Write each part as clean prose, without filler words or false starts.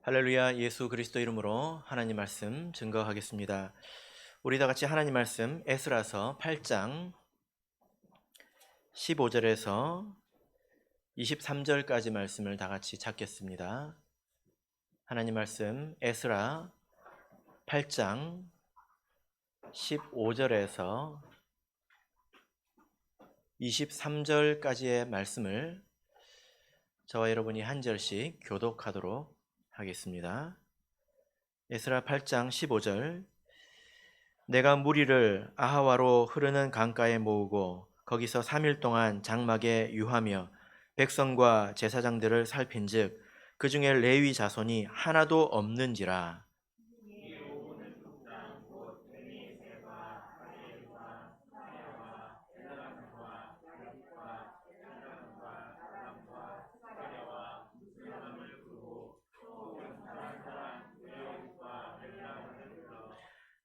할렐루야. 예수 그리스도 이름으로 하나님 말씀 증거하겠습니다. 우리 다 같이 하나님 말씀 에스라서 8장 15절에서 23절까지 말씀을 다 같이 찾겠습니다. 하나님 말씀 에스라 8장 15절에서 23절까지의 말씀을 저와 여러분이 한 절씩 교독하도록 하겠습니다. 에스라 8장 15절. 내가 무리를 아하와로 흐르는 강가에 모으고 거기서 3일 동안 장막에 유하며 백성과 제사장들을 살핀즉 그 중에 레위 자손이 하나도 없는지라.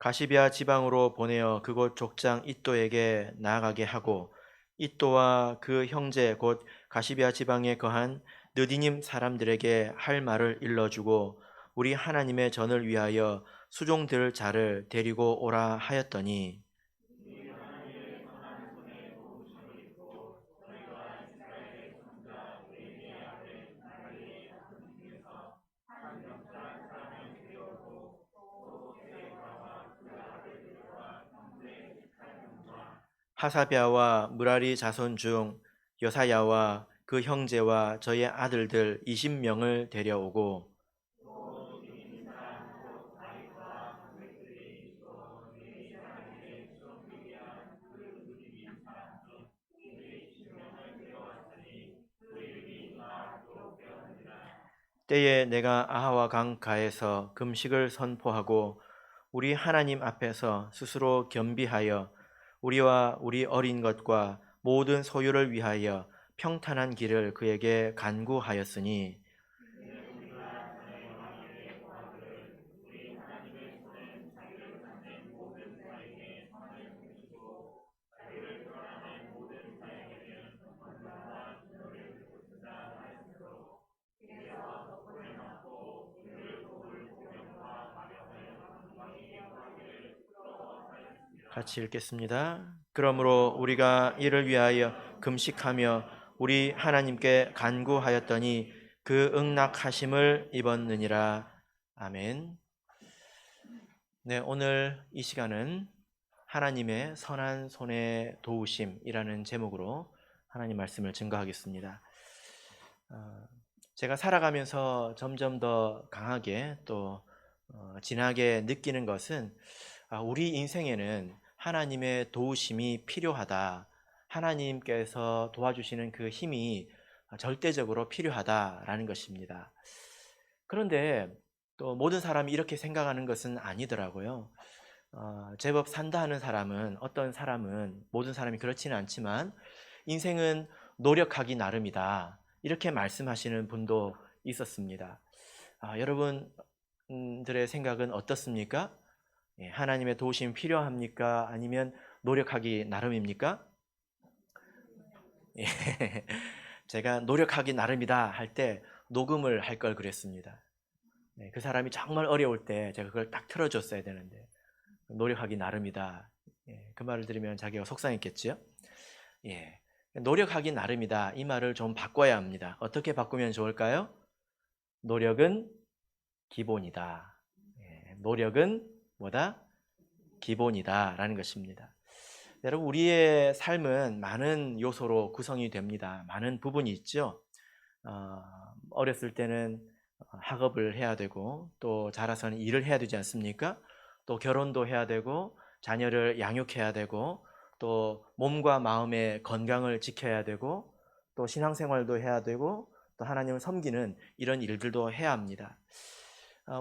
가시비아 지방으로 보내어 그곳 족장 이또에게 나아가게 하고 이또와 그 형제 곧 가시비아 지방에 거한 느디님 사람들에게 할 말을 일러주고 우리 하나님의 전을 위하여 수종들 자를 데리고 오라 하였더니 하사비아와 무라리 자손 중 여사야와 그 형제와 저의 아들들 20명을 데려오고 때에 내가 아하와 강가에서 금식을 선포하고 우리 하나님 앞에서 스스로 겸비하여 우리와 우리 어린 것과 모든 소유를 위하여 평탄한 길을 그에게 간구하였으니 같이 읽겠습니다. 그러므로 우리가 이를 위하여 금식하며 우리 하나님께 간구하였더니 그 응낙하심을 입었느니라. 아멘. 네, 오늘 이 시간은 하나님의 선한 손의 도우심이라는 제목으로 하나님 말씀을 증거하겠습니다. 제가 살아가면서 점점 더 강하게 또 진하게 느끼는 것은 우리 인생에는 하나님의 도우심이 필요하다. 하나님께서 도와주시는 그 힘이 절대적으로 필요하다라는 것입니다. 그런데 또 모든 사람이 이렇게 생각하는 것은 아니더라고요. 제법 산다 하는 사람은 어떤 사람은 모든 사람이 그렇지는 않지만 인생은 노력하기 나름이다. 이렇게 말씀하시는 분도 있었습니다. 여러분들의 생각은 어떻습니까? 하나님의 도우심이 필요합니까? 아니면 노력하기 나름입니까? 예, 제가 노력하기 나름이다 할 때 녹음을 할 걸 그랬습니다. 그 사람이 정말 어려울 때 제가 그걸 딱 틀어줬어야 되는데 노력하기 나름이다. 그 말을 들으면 자기가 속상했겠죠? 예, 노력하기 나름이다. 이 말을 좀 바꿔야 합니다. 어떻게 바꾸면 좋을까요? 노력은 기본이다. 노력은 뭐다? 기본이다 라는 것입니다. 여러분, 우리의 삶은 많은 요소로 구성이 됩니다. 많은 부분이 있죠. 어렸을 때는 학업을 해야 되고 또 자라서는 일을 해야 되지 않습니까? 또 결혼도 해야 되고 자녀를 양육해야 되고 또 몸과 마음의 건강을 지켜야 되고 또 신앙생활도 해야 되고 또 하나님을 섬기는 이런 일들도 해야 합니다.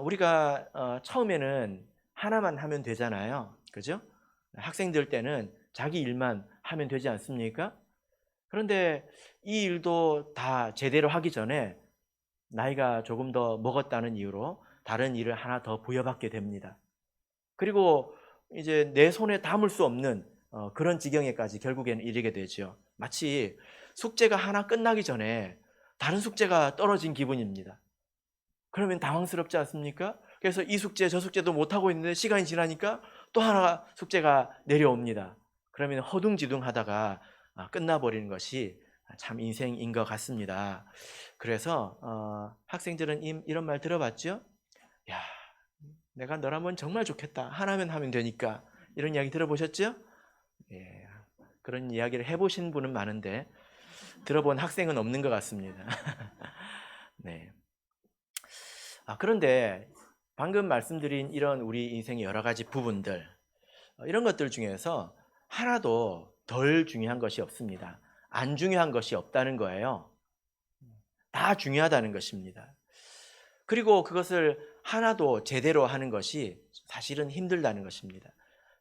우리가 처음에는 하나만 하면 되잖아요. 그죠? 학생들 때는 자기 일만 하면 되지 않습니까? 그런데 이 일도 다 제대로 하기 전에 나이가 조금 더 먹었다는 이유로 다른 일을 하나 더 부여받게 됩니다. 그리고 이제 내 손에 담을 수 없는 그런 지경에까지 결국에는 이르게 되죠. 마치 숙제가 하나 끝나기 전에 다른 숙제가 떨어진 기분입니다. 그러면 당황스럽지 않습니까? 그래서 이 숙제 저 숙제도 못하고 있는데 시간이 지나니까 또 하나 숙제가 내려옵니다. 그러면 허둥지둥 하다가 끝나버리는 것이 참 인생인 것 같습니다. 그래서 학생들은 이런 말 들어봤죠? 야, 내가 너라면 정말 좋겠다. 하나면 하면 되니까. 이런 이야기 들어보셨죠? 예, 그런 이야기를 해보신 분은 많은데 들어본 학생은 없는 것 같습니다. 네. 그런데 방금 말씀드린 이런 우리 인생의 여러 가지 부분들, 이런 것들 중에서 하나도 덜 중요한 것이 없습니다. 안 중요한 것이 없다는 거예요. 다 중요하다는 것입니다. 그리고 그것을 하나도 제대로 하는 것이 사실은 힘들다는 것입니다.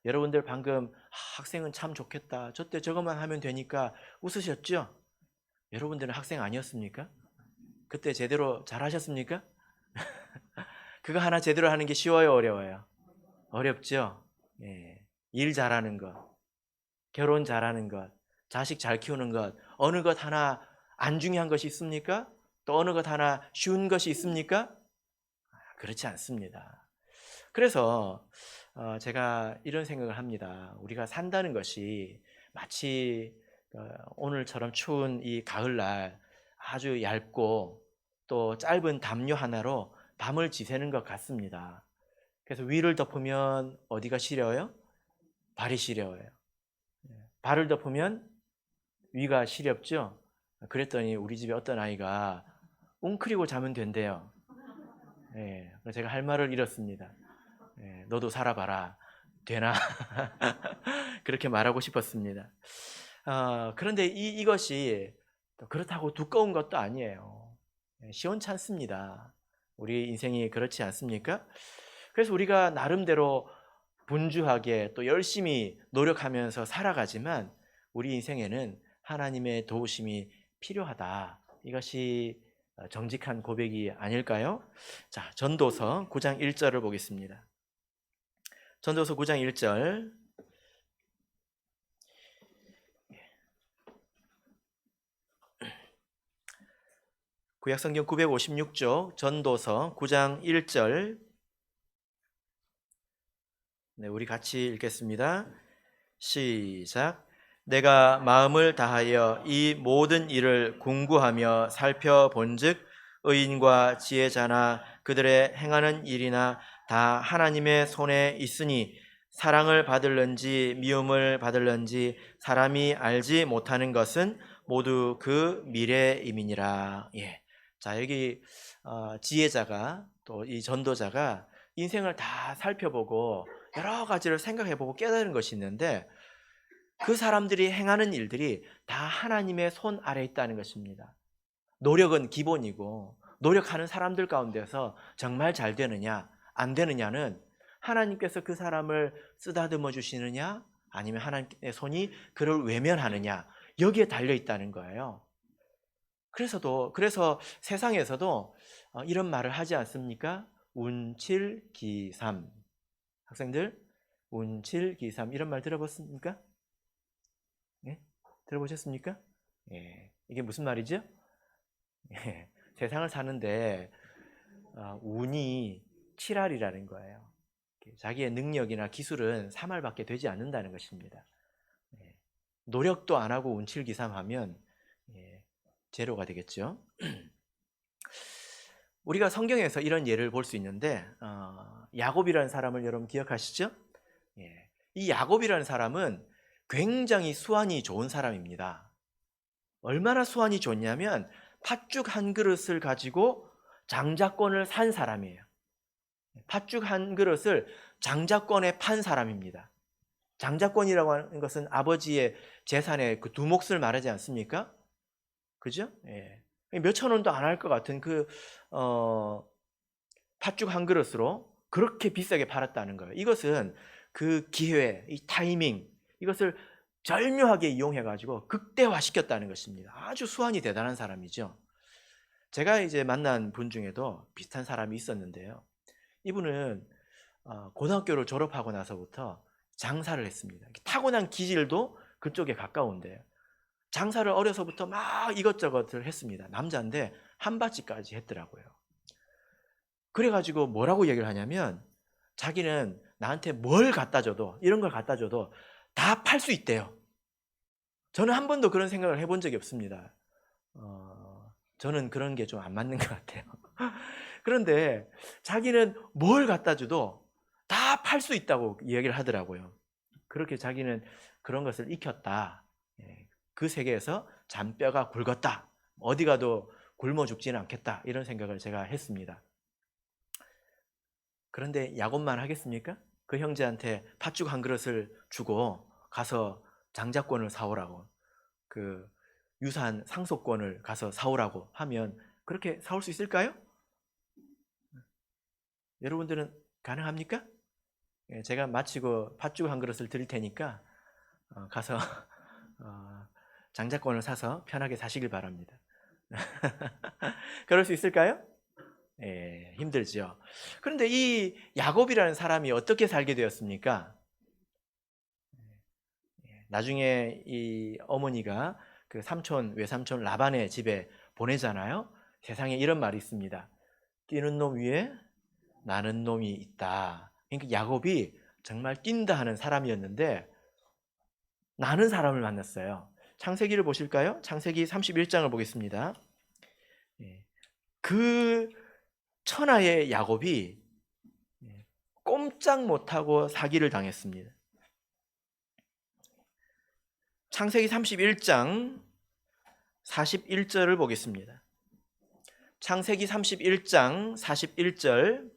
여러분들 방금 학생은 참 좋겠다. 저때 저것만 하면 되니까 웃으셨죠? 여러분들은 학생 아니었습니까? 그때 제대로 잘하셨습니까? 그거 하나 제대로 하는 게 쉬워요, 어려워요? 어렵죠? 예. 일 잘하는 것, 결혼 잘하는 것, 자식 잘 키우는 것, 어느 것 하나 안 중요한 것이 있습니까? 또 어느 것 하나 쉬운 것이 있습니까? 그렇지 않습니다. 그래서 제가 이런 생각을 합니다. 우리가 산다는 것이 마치 오늘처럼 추운 이 가을날 아주 얇고 또 짧은 담요 하나로 밤을 지새는 것 같습니다. 그래서 위를 덮으면 어디가 시려워요? 발이 시려워요. 발을 덮으면 위가 시렵죠? 그랬더니 우리 집에 어떤 아이가 웅크리고 자면 된대요. 예, 그래서 제가 할 말을 잃었습니다. 예, 너도 살아봐라. 되나? 그렇게 말하고 싶었습니다. 그런데 이것이 그렇다고 두꺼운 것도 아니에요. 예, 시원찮습니다. 우리 인생이 그렇지 않습니까? 그래서 우리가 나름대로 분주하게 또 열심히 노력하면서 살아가지만 우리 인생에는 하나님의 도우심이 필요하다. 이것이 정직한 고백이 아닐까요? 자, 전도서 9장 1절을 보겠습니다. 전도서 9장 1절. 구약성경 956쪽 전도서 9장 1절. 네, 우리 같이 읽겠습니다. 시작. 내가 마음을 다하여 이 모든 일을 궁구하며 살펴본즉 의인과 지혜자나 그들의 행하는 일이나 다 하나님의 손에 있으니 사랑을 받을는지 미움을 받을는지 사람이 알지 못하는 것은 모두 그 미래임이니라. 예. 자, 여기 지혜자가 또 이 전도자가 인생을 다 살펴보고 여러 가지를 생각해보고 깨달은 것이 있는데 그 사람들이 행하는 일들이 다 하나님의 손 아래에 있다는 것입니다. 노력은 기본이고 노력하는 사람들 가운데서 정말 잘 되느냐 안 되느냐는 하나님께서 그 사람을 쓰다듬어 주시느냐 아니면 하나님의 손이 그를 외면하느냐 여기에 달려 있다는 거예요. 그래서 세상에서도 이런 말을 하지 않습니까? 운칠기삼. 학생들 운칠기삼 이런 말 들어봤습니까? 예? 들어보셨습니까? 예. 이게 무슨 말이죠? 예. 세상을 사는데 운이 7알이라는 거예요. 자기의 능력이나 기술은 3알밖에 되지 않는다는 것입니다. 예. 노력도 안 하고 운칠기삼하면 제로가 되겠죠. 우리가 성경에서 이런 예를 볼 수 있는데 야곱이라는 사람을 여러분 기억하시죠? 예. 이 야곱이라는 사람은 굉장히 수완이 좋은 사람입니다. 얼마나 수완이 좋냐면 팥죽 한 그릇을 가지고 장자권을 산 사람이에요. 팥죽 한 그릇을 장자권에 판 사람입니다. 장자권이라고 하는 것은 아버지의 재산의 그 두 몫을 말하지 않습니까? 그죠? 예. 몇천 원도 안 할 것 같은 그 팥죽 한 그릇으로 그렇게 비싸게 팔았다는 거예요. 이것은 그 기회, 이 타이밍 이것을 절묘하게 이용해가지고 극대화시켰다는 것입니다. 아주 수완이 대단한 사람이죠. 제가 이제 만난 분 중에도 비슷한 사람이 있었는데요. 이분은 고등학교를 졸업하고 나서부터 장사를 했습니다. 타고난 기질도 그쪽에 가까운데요. 장사를 어려서부터 막 이것저것을 했습니다. 남자인데 한바지까지 했더라고요. 그래가지고 뭐라고 얘기를 하냐면 자기는 나한테 뭘 갖다 줘도, 이런 걸 갖다 줘도 다 팔 수 있대요. 저는 한 번도 그런 생각을 해본 적이 없습니다. 저는 그런 게 좀 안 맞는 것 같아요. 그런데 자기는 뭘 갖다 줘도 다 팔 수 있다고 얘기를 하더라고요. 그렇게 자기는 그런 것을 익혔다. 그 세계에서 잔뼈가 굵었다. 어디 가도 굶어 죽지는 않겠다. 이런 생각을 제가 했습니다. 그런데 야곱만 하겠습니까? 그 형제한테 팥죽 한 그릇을 주고 가서 장자권을 사오라고, 그 유산 상속권을 가서 사오라고 하면 그렇게 사올 수 있을까요? 여러분들은 가능합니까? 제가 마치고 팥죽 한 그릇을 드릴 테니까 가서 장자권을 사서 편하게 사시길 바랍니다. 그럴 수 있을까요? 힘들죠. 그런데 이 야곱이라는 사람이 어떻게 살게 되었습니까? 나중에 이 어머니가 그 삼촌, 외삼촌 라반의 집에 보내잖아요. 세상에 이런 말이 있습니다. 뛰는 놈 위에 나는 놈이 있다. 그러니까 야곱이 정말 뛴다 하는 사람이었는데 나는 사람을 만났어요. 창세기를 보실까요? 창세기 31장을 보겠습니다. 그 천하의 야곱이 꼼짝 못하고 사기를 당했습니다. 창세기 31장 41절을 보겠습니다. 창세기 31장 41절.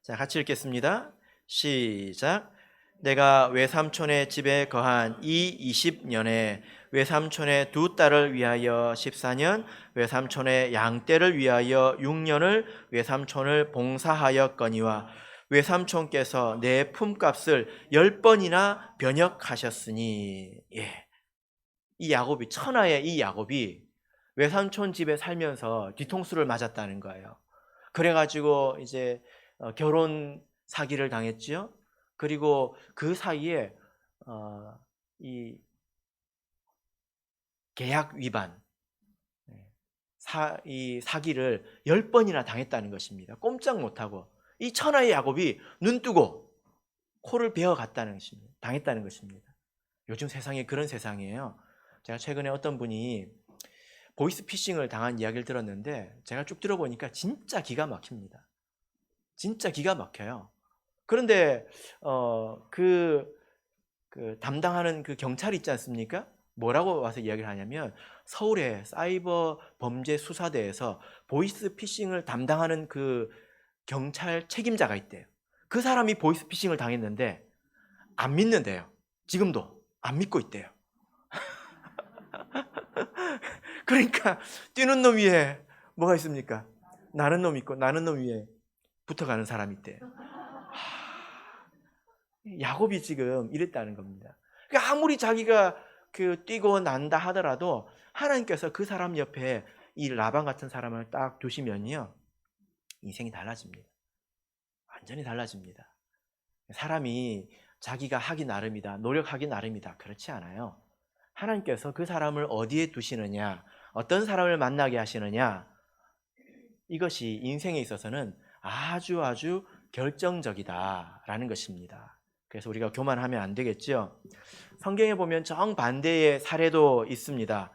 자, 같이 읽겠습니다. 시작. 내가 외삼촌의 집에 거한 이 20년에 외삼촌의 두 딸을 위하여 14년, 외삼촌의 양떼를 위하여 6년을 외삼촌을 봉사하였거니와 외삼촌께서 내 품값을 10번이나 변역하셨으니. 이 야곱이, 천하의 이 야곱이 외삼촌 집에 살면서 뒤통수를 맞았다는 거예요. 그래가지고 이제 결혼 사기를 당했지요. 그리고 그 사이에 이 계약 위반, 이 사기를 10번이나 당했다는 것입니다. 꼼짝 못하고 이 천하의 야곱이 눈 뜨고 코를 베어 갔다는 것입니다. 당했다는 것입니다. 요즘 세상이 그런 세상이에요. 제가 최근에 어떤 분이 보이스피싱을 당한 이야기를 들었는데 제가 쭉 들어보니까 진짜 기가 막힙니다. 진짜 기가 막혀요. 그런데 그 담당하는 그 경찰이 있지 않습니까? 뭐라고 와서 이야기를 하냐면 서울의 사이버 범죄 수사대에서 보이스피싱을 담당하는 그 경찰 책임자가 있대요. 그 사람이 보이스피싱을 당했는데 안 믿는데요. 지금도 안 믿고 있대요. 그러니까 뛰는 놈 위에 뭐가 있습니까? 나는 놈 있고 나는 놈 위에 붙어가는 사람이 있대요. 야곱이 지금 이랬다는 겁니다. 그러니까 아무리 자기가 뛰고 난다 하더라도 하나님께서 그 사람 옆에 이 라반 같은 사람을 딱 두시면요, 인생이 달라집니다. 완전히 달라집니다. 사람이 자기가 하기 나름이다, 노력하기 나름이다, 그렇지 않아요. 하나님께서 그 사람을 어디에 두시느냐, 어떤 사람을 만나게 하시느냐, 이것이 인생에 있어서는 아주 결정적이다라는 것입니다. 그래서 우리가 교만하면 안 되겠죠. 성경에 보면 정반대의 사례도 있습니다.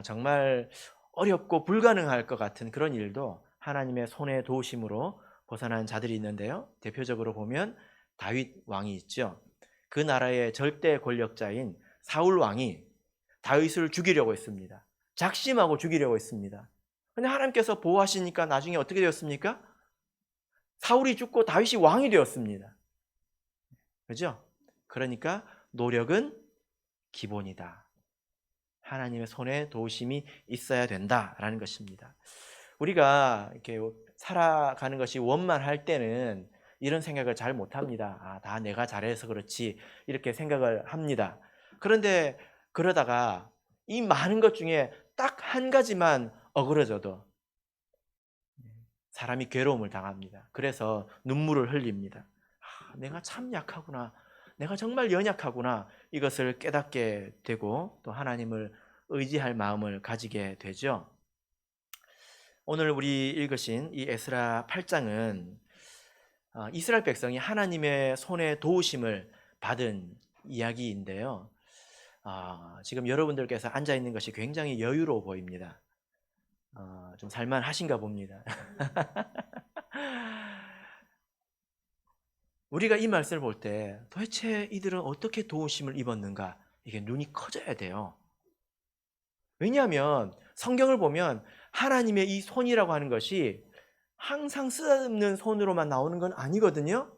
정말 어렵고 불가능할 것 같은 그런 일도 하나님의 손의 도우심으로 벗어난 자들이 있는데요. 대표적으로 보면 다윗 왕이 있죠. 그 나라의 절대 권력자인 사울 왕이 다윗을 죽이려고 했습니다. 작심하고 죽이려고 했습니다. 근데 하나님께서 보호하시니까 나중에 어떻게 되었습니까? 사울이 죽고 다윗이 왕이 되었습니다. 그죠? 그러니까 노력은 기본이다. 하나님의 손에 도우심이 있어야 된다라는 것입니다. 우리가 이렇게 살아가는 것이 원만할 때는 이런 생각을 잘 못합니다. 다 내가 잘해서 그렇지, 이렇게 생각을 합니다. 그런데 그러다가 이 많은 것 중에 딱 한 가지만 어그러져도 사람이 괴로움을 당합니다. 그래서 눈물을 흘립니다. 내가 참 약하구나, 내가 정말 연약하구나, 이것을 깨닫게 되고 또 하나님을 의지할 마음을 가지게 되죠. 오늘 우리 읽으신 이 에스라 8장은 이스라엘 백성이 하나님의 손에 도우심을 받은 이야기인데요. 지금 여러분들께서 앉아 있는 것이 굉장히 여유로워 보입니다. 좀 살만하신가 봅니다. 우리가 이 말씀을 볼 때 도대체 이들은 어떻게 도우심을 입었는가, 이게 눈이 커져야 돼요. 왜냐하면 성경을 보면 하나님의 이 손이라고 하는 것이 항상 쓰다듬는 손으로만 나오는 건 아니거든요.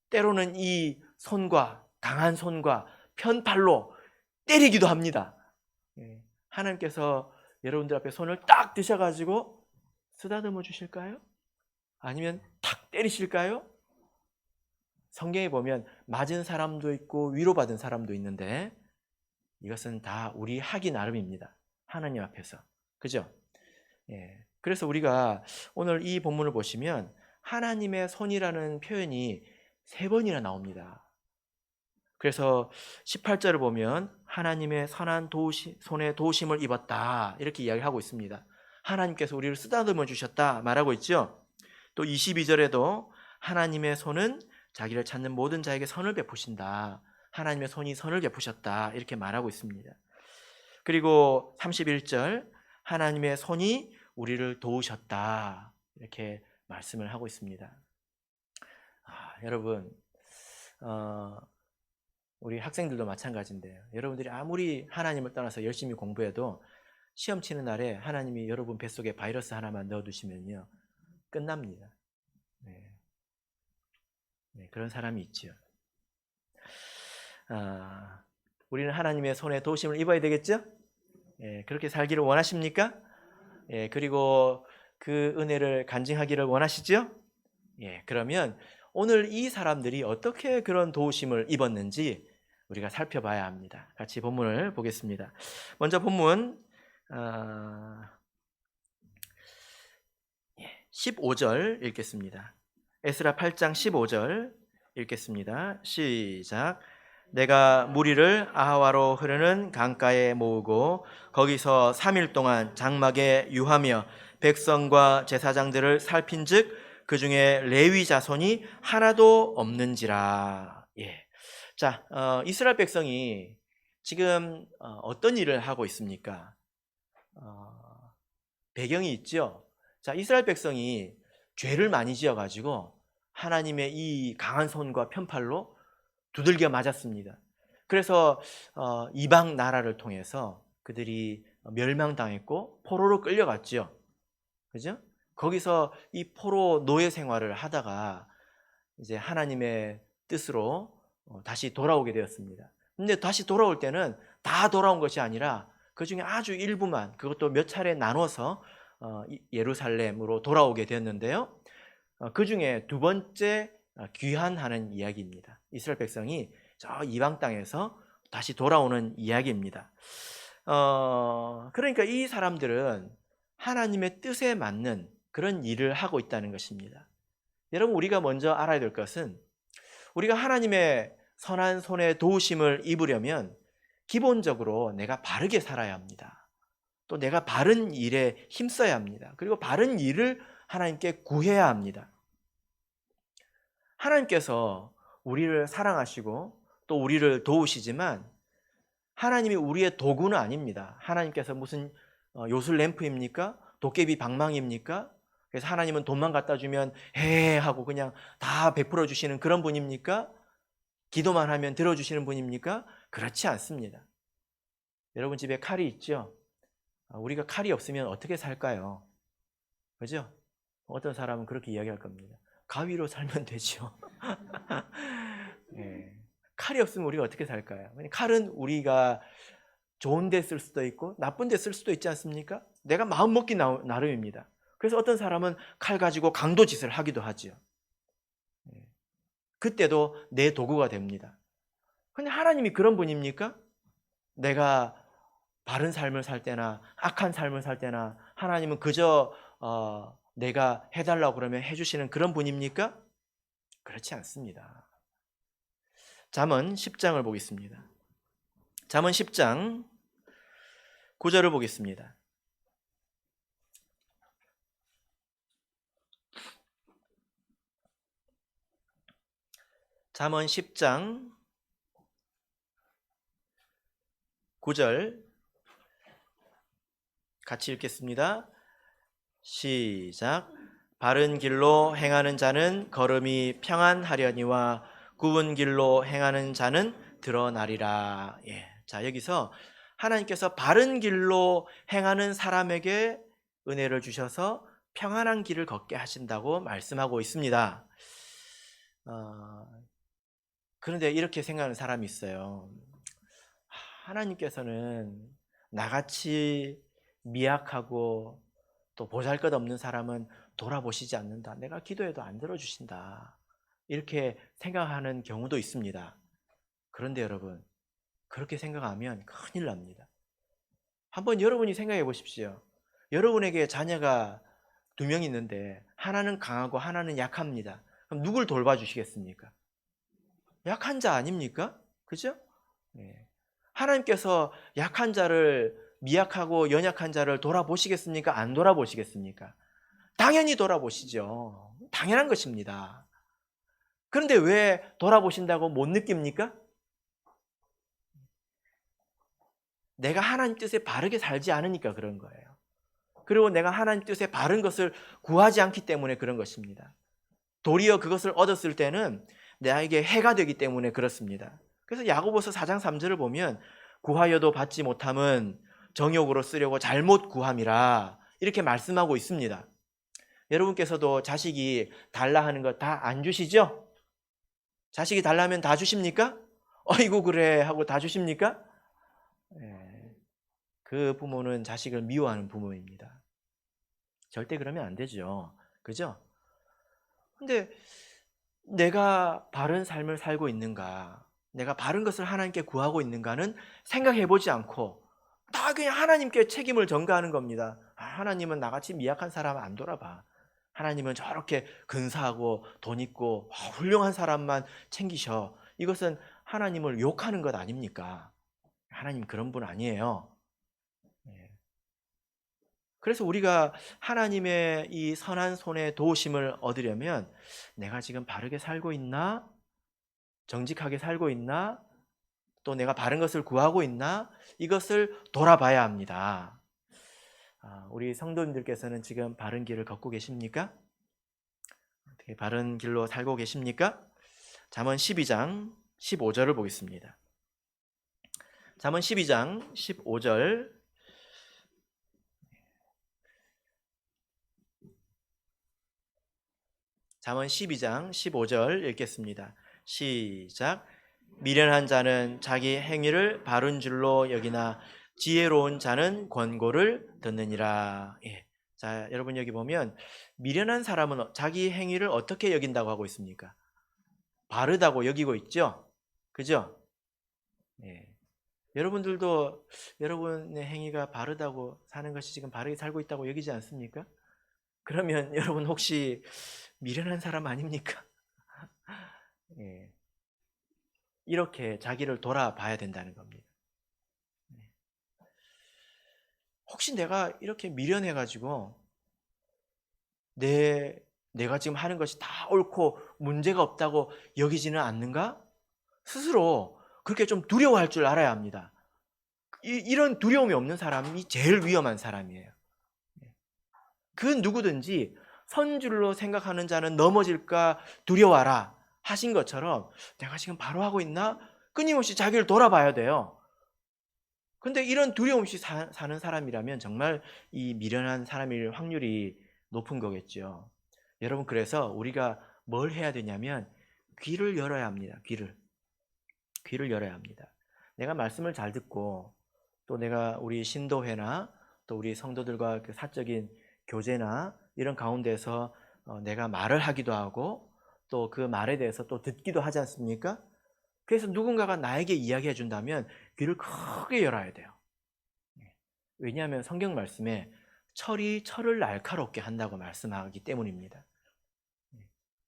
때로는 이 손과, 강한 손과 편팔로 때리기도 합니다. 하나님께서 여러분들 앞에 손을 딱 드셔가지고 쓰다듬어 주실까요? 아니면 탁 때리실까요? 성경에 보면 맞은 사람도 있고 위로받은 사람도 있는데 이것은 다 우리 하기 나름입니다. 하나님 앞에서. 그죠? 그래서 우리가 오늘 이 본문을 보시면 하나님의 손이라는 표현이 3번이나 나옵니다. 그래서 18절을 보면 하나님의 선한 손에 도우심을 입었다, 이렇게 이야기하고 있습니다. 하나님께서 우리를 쓰다듬어 주셨다 말하고 있죠. 또 22절에도 하나님의 손은 자기를 찾는 모든 자에게 선을 베푸신다, 하나님의 손이 선을 베푸셨다, 이렇게 말하고 있습니다. 그리고 31절 하나님의 손이 우리를 도우셨다, 이렇게 말씀을 하고 있습니다. 여러분, 우리 학생들도 마찬가지인데요. 여러분들이 아무리 하나님을 떠나서 열심히 공부해도 시험 치는 날에 하나님이 여러분 뱃속에 바이러스 하나만 넣어두시면요, 끝납니다. 그런 사람이 있죠. 우리는 하나님의 손에 도우심을 입어야 되겠죠? 그렇게 살기를 원하십니까? 그리고 그 은혜를 간증하기를 원하시죠? 그러면 오늘 이 사람들이 어떻게 그런 도우심을 입었는지 우리가 살펴봐야 합니다. 같이 본문을 보겠습니다. 먼저 본문 15절 읽겠습니다. 에스라 8장 15절 읽겠습니다. 시작. 내가 무리를 아하와로 흐르는 강가에 모으고 거기서 3일 동안 장막에 유하며 백성과 제사장들을 살핀즉 그 중에 레위 자손이 하나도 없는지라. 자, 이스라엘 백성이 지금 어떤 일을 하고 있습니까? 배경이 있죠. 자, 이스라엘 백성이 죄를 많이 지어가지고 하나님의 이 강한 손과 편팔로 두들겨 맞았습니다. 그래서 이방 나라를 통해서 그들이 멸망당했고 포로로 끌려갔죠. 그죠? 거기서 이 포로 노예 생활을 하다가 이제 하나님의 뜻으로 다시 돌아오게 되었습니다. 근데 다시 돌아올 때는 다 돌아온 것이 아니라 그 중에 아주 일부만, 그것도 몇 차례 나눠서 예루살렘으로 돌아오게 되었는데요. 그 중에 두 번째 귀환하는 이야기입니다. 이스라엘 백성이 저 이방 땅에서 다시 돌아오는 이야기입니다. 그러니까 이 사람들은 하나님의 뜻에 맞는 그런 일을 하고 있다는 것입니다. 여러분, 우리가 먼저 알아야 될 것은 우리가 하나님의 선한 손에 도우심을 입으려면 기본적으로 내가 바르게 살아야 합니다. 또 내가 바른 일에 힘써야 합니다. 그리고 바른 일을 하나님께 구해야 합니다. 하나님께서 우리를 사랑하시고 또 우리를 도우시지만 하나님이 우리의 도구는 아닙니다. 하나님께서 무슨 요술 램프입니까? 도깨비 방망이입니까? 그래서 하나님은 돈만 갖다 주면 해 하고 그냥 다 베풀어 주시는 그런 분입니까? 기도만 하면 들어주시는 분입니까? 그렇지 않습니다. 여러분 집에 칼이 있죠? 우리가 칼이 없으면 어떻게 살까요? 그죠? 어떤 사람은 그렇게 이야기할 겁니다. 가위로 살면 되죠. 칼이 없으면 우리가 어떻게 살까요? 칼은 우리가 좋은 데 쓸 수도 있고 나쁜 데 쓸 수도 있지 않습니까? 내가 마음 먹기 나름입니다. 그래서 어떤 사람은 칼 가지고 강도짓을 하기도 하죠. 그때도 내 도구가 됩니다. 근데 하나님이 그런 분입니까? 내가 바른 삶을 살 때나 악한 삶을 살 때나 하나님은 그저 내가 해달라고 그러면 해주시는 그런 분입니까? 그렇지 않습니다. 잠언 10장을 보겠습니다. 잠언 10장 9절을 보겠습니다. 잠언 10장 9절 같이 읽겠습니다. 시작. 바른 길로 행하는 자는 걸음이 평안하려니와 굽은 길로 행하는 자는 드러나리라. 자, 여기서 하나님께서 바른 길로 행하는 사람에게 은혜를 주셔서 평안한 길을 걷게 하신다고 말씀하고 있습니다. 그런데 이렇게 생각하는 사람이 있어요. 하나님께서는 나같이 미약하고 또 보잘것없는 사람은 돌아보시지 않는다. 내가 기도해도 안 들어주신다. 이렇게 생각하는 경우도 있습니다. 그런데 여러분, 그렇게 생각하면 큰일 납니다. 한번 여러분이 생각해 보십시오. 여러분에게 자녀가 2명 있는데 하나는 강하고 하나는 약합니다. 그럼 누굴 돌봐주시겠습니까? 약한 자 아닙니까? 그죠? 네. 하나님께서 약한 자를, 미약하고 연약한 자를 돌아보시겠습니까? 안 돌아보시겠습니까? 당연히 돌아보시죠. 당연한 것입니다. 그런데 왜 돌아보신다고 못 느낍니까? 내가 하나님 뜻에 바르게 살지 않으니까 그런 거예요. 그리고 내가 하나님 뜻에 바른 것을 구하지 않기 때문에 그런 것입니다. 도리어 그것을 얻었을 때는 나에게 해가 되기 때문에 그렇습니다. 그래서 야고보서 4장 3절을 보면 구하여도 받지 못함은 정욕으로 쓰려고 잘못 구함이라 이렇게 말씀하고 있습니다. 여러분께서도 자식이 달라 하는 거 다 안 주시죠? 자식이 달라면 다 주십니까? 어이구 그래 하고 다 주십니까? 그 부모는 자식을 미워하는 부모입니다. 절대 그러면 안 되죠. 그죠? 근데 내가 바른 삶을 살고 있는가, 내가 바른 것을 하나님께 구하고 있는가는 생각해 보지 않고 다 그냥 하나님께 책임을 전가하는 겁니다. 하나님은 나같이 미약한 사람 안 돌아봐. 하나님은 저렇게 근사하고 돈 있고 훌륭한 사람만 챙기셔. 이것은 하나님을 욕하는 것 아닙니까? 하나님 그런 분 아니에요. 그래서 우리가 하나님의 이 선한 손에 도우심을 얻으려면 내가 지금 바르게 살고 있나? 정직하게 살고 있나? 또 내가 바른 것을 구하고 있나? 이것을 돌아봐야 합니다. 우리 성도님들께서는 지금 바른 길을 걷고 계십니까? 어떻게 바른 길로 살고 계십니까? 잠언 12장 15절을 보겠습니다. 잠언 12장 15절 잠언 12장 15절 읽겠습니다. 시작. 미련한 자는 자기 행위를 바른 줄로 여기나 지혜로운 자는 권고를 듣느니라. 자, 여러분 여기 보면 미련한 사람은 자기 행위를 어떻게 여긴다고 하고 있습니까? 바르다고 여기고 있죠? 그죠? 여러분들도 여러분의 행위가 바르다고 사는 것이 지금 바르게 살고 있다고 여기지 않습니까? 그러면 여러분 혹시 미련한 사람 아닙니까? 이렇게 자기를 돌아봐야 된다는 겁니다. 혹시 내가 이렇게 미련해가지고 내가 지금 하는 것이 다 옳고 문제가 없다고 여기지는 않는가? 스스로 그렇게 좀 두려워할 줄 알아야 합니다. 이런 두려움이 없는 사람이 제일 위험한 사람이에요. 그 누구든지 선줄로 생각하는 자는 넘어질까 두려워하라 하신 것처럼 내가 지금 바로 하고 있나? 끊임없이 자기를 돌아봐야 돼요. 근데 이런 두려움 없이 사는 사람이라면 정말 이 미련한 사람일 확률이 높은 거겠죠. 여러분, 그래서 우리가 뭘 해야 되냐면 귀를 열어야 합니다. 귀를 열어야 합니다. 내가 말씀을 잘 듣고 또 내가 우리 신도회나 또 우리 성도들과 그 사적인 교제나 이런 가운데서 내가 말을 하기도 하고 또 그 말에 대해서 또 듣기도 하지 않습니까? 그래서 누군가가 나에게 이야기해 준다면 귀를 크게 열어야 돼요. 왜냐하면 성경 말씀에 철이 철을 날카롭게 한다고 말씀하기 때문입니다.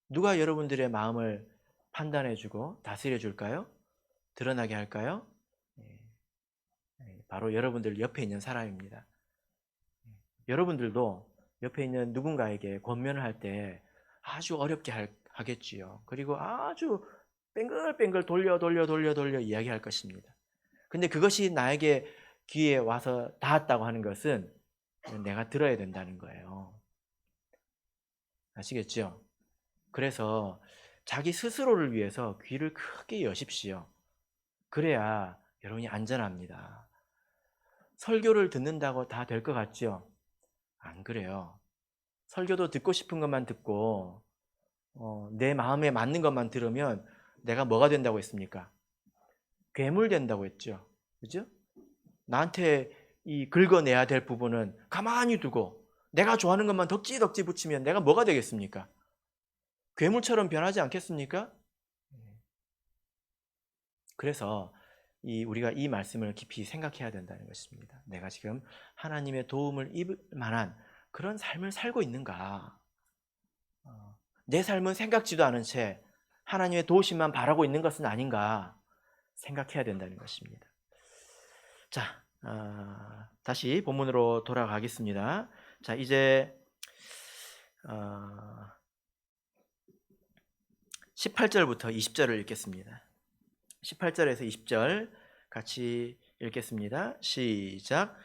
누가 여러분들의 마음을 판단해 주고 다스려 줄까요? 드러나게 할까요? 바로 여러분들 옆에 있는 사람입니다. 여러분들도 옆에 있는 누군가에게 권면을 할 때 아주 어렵게 하겠지요. 그리고 아주 뱅글뱅글 돌려 이야기할 것입니다. 근데 그것이 나에게 귀에 와서 닿았다고 하는 것은 내가 들어야 된다는 거예요. 아시겠죠? 그래서 자기 스스로를 위해서 귀를 크게 여십시오. 그래야 여러분이 안전합니다. 설교를 듣는다고 다 될 것 같죠? 안 그래요. 설교도 듣고 싶은 것만 듣고 내 마음에 맞는 것만 들으면 내가 뭐가 된다고 했습니까? 괴물 된다고 했죠. 그죠? 나한테 이 긁어내야 될 부분은 가만히 두고 내가 좋아하는 것만 덕지덕지 붙이면 내가 뭐가 되겠습니까? 괴물처럼 변하지 않겠습니까? 그래서 우리가 이 말씀을 깊이 생각해야 된다는 것입니다. 내가 지금 하나님의 도움을 입을 만한 그런 삶을 살고 있는가? 내 삶은 생각지도 않은 채 하나님의 도우심만 바라고 있는 것은 아닌가 생각해야 된다는 것입니다. 자, 다시 본문으로 돌아가겠습니다. 자, 이제 18절부터 20절을 읽겠습니다. 18절에서 20절 같이 읽겠습니다. 시작.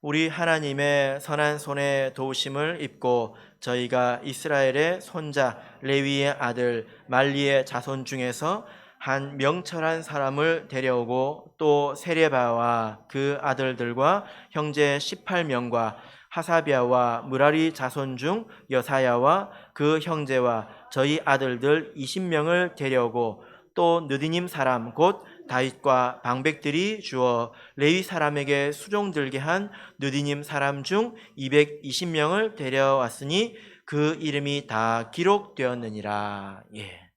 우리 하나님의 선한 손의 도우심을 입고 저희가 이스라엘의 손자 레위의 아들 말리의 자손 중에서 한 명철한 사람을 데려오고 또 세레바와 그 아들들과 형제 18명과 하사비아와 무라리 자손 중 여사야와 그 형제와 저희 아들들 20명을 데려오고 또 느디님 사람 곧 다윗과 방백들이 주어 레위 사람에게 수종들게 한 느디님 사람 중 220명을 데려왔으니 그 이름이 다 기록되었느니라. 예.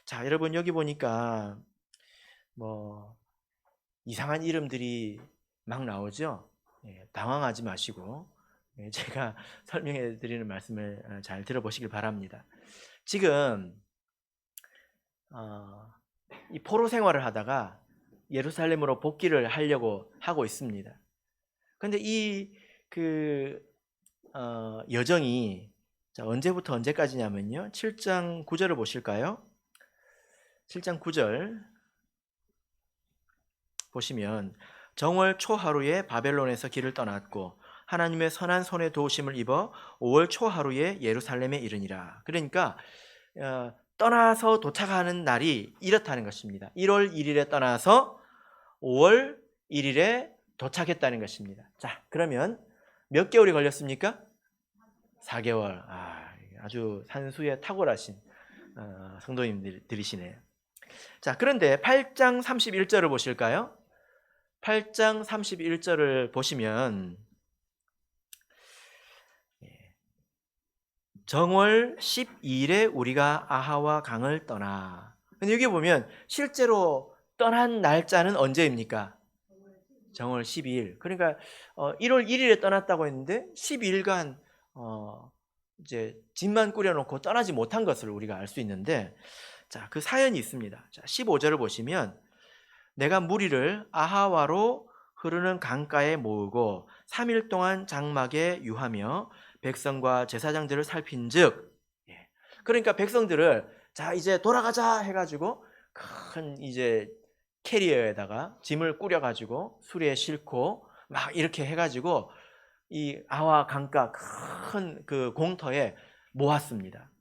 자, 여러분 여기 보니까 뭐 이상한 이름들이 막 나오죠. 예, 당황하지 마시고 제가 설명해 드리는 말씀을 잘 들어보시길 바랍니다. 지금 이 포로 생활을 하다가 예루살렘으로 복귀를 하려고 하고 있습니다. 그런데 여정이 언제부터 언제까지냐면요, 7장 9절을 보실까요? 7장 9절 보시면 정월 초하루에 바벨론에서 길을 떠났고 하나님의 선한 손의 도우심을 입어 5월 초하루에 예루살렘에 이르니라. 그러니까 떠나서 도착하는 날이 이렇다는 것입니다. 1월 1일에 떠나서 5월 1일에 도착했다는 것입니다. 자, 그러면 몇 개월이 걸렸습니까? 4개월. 아주 산수에 탁월하신 성도님들이시네요. 자, 그런데 8장 31절을 보실까요? 8장 31절을 보시면 정월 12일에 우리가 아하와 강을 떠나. 근데 여기 보면 실제로 떠난 날짜는 언제입니까? 정월 12일. 그러니까 1월 1일에 떠났다고 했는데 12일간 이제 집만 꾸려놓고 떠나지 못한 것을 우리가 알 수 있는데, 자, 그 사연이 있습니다. 자, 15절을 보시면 내가 무리를 아하와로 흐르는 강가에 모으고 3일 동안 장막에 유하며 백성과 제사장들을 살핀즉, 그러니까 백성들을 자 이제 돌아가자 해가지고 큰 이제 캐리어에다가 짐을 꾸려가지고 수레에 싣고 막 이렇게 해가지고 이 아와 강가 큰 그 공터에 모았습니다.